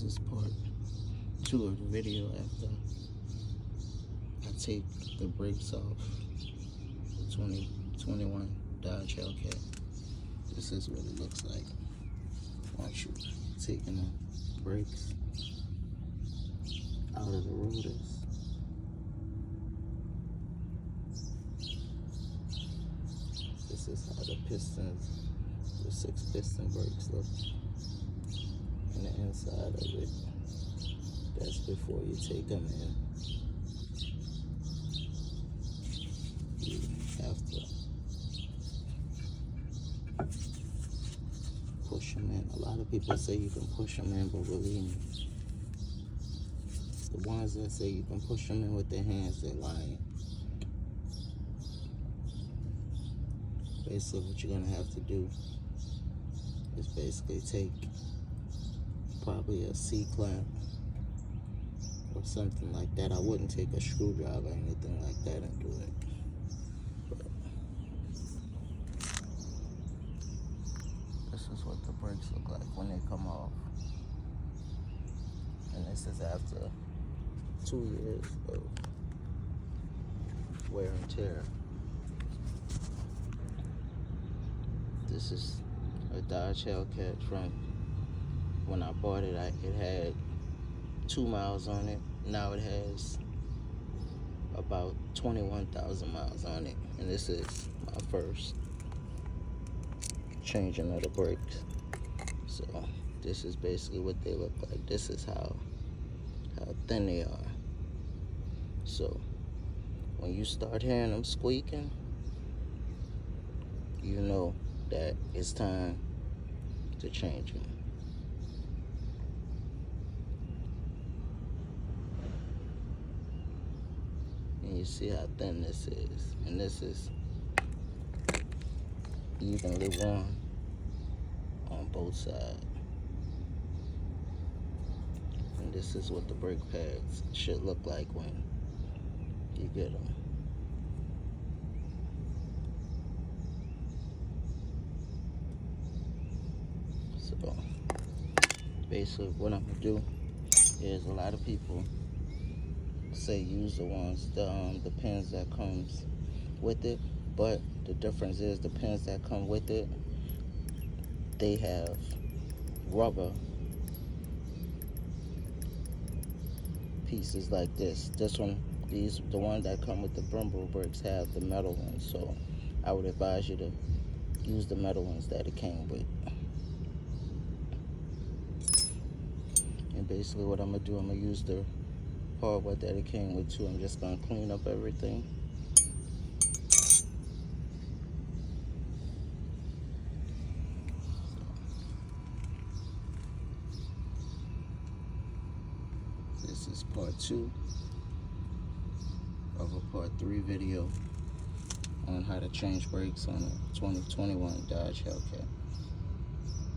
This is part 2 of the video after I taped the brakes off the 2021 Dodge Hellcat. This is what it looks like once you're taking the brakes out of the rotors. This is how the pistons, the 6 piston brakes look on the inside of it. That's before you take them in. You have to push them in. A lot of people say you can push them in, but believe me, the ones that say you can push them in with their hands, they're lying. Basically, what you're gonna have to do is basically take probably a C-clamp or something like that. I wouldn't take a screwdriver or anything like that and do it. But this is what the brakes look like when they come off. And this is after 2 years of wear and tear. This is a Dodge Hellcat from when I bought it. It had 2 miles on it. Now it has about 21,000 miles on it. And this is my first changing of the brakes. So this is basically what they look like. This is how thin they are. So when you start hearing them squeaking, you know that it's time to change them. And you see how thin this is. And this is evenly worn on both sides. And this is what the brake pads should look like when you get them. So basically what I'm gonna do is, a lot of people say use the pins that comes with it, but the difference is the pins that come with it, they have rubber pieces like this. The ones that come with the Brembo brakes have the metal ones, so I would advise you to use the metal ones that it came with. And basically what I'm gonna do, I'm gonna use the hardware that it came with too. I'm just gonna clean up everything. This is part 2 of a part 3 video on how to change brakes on a 2021 Dodge Hellcat.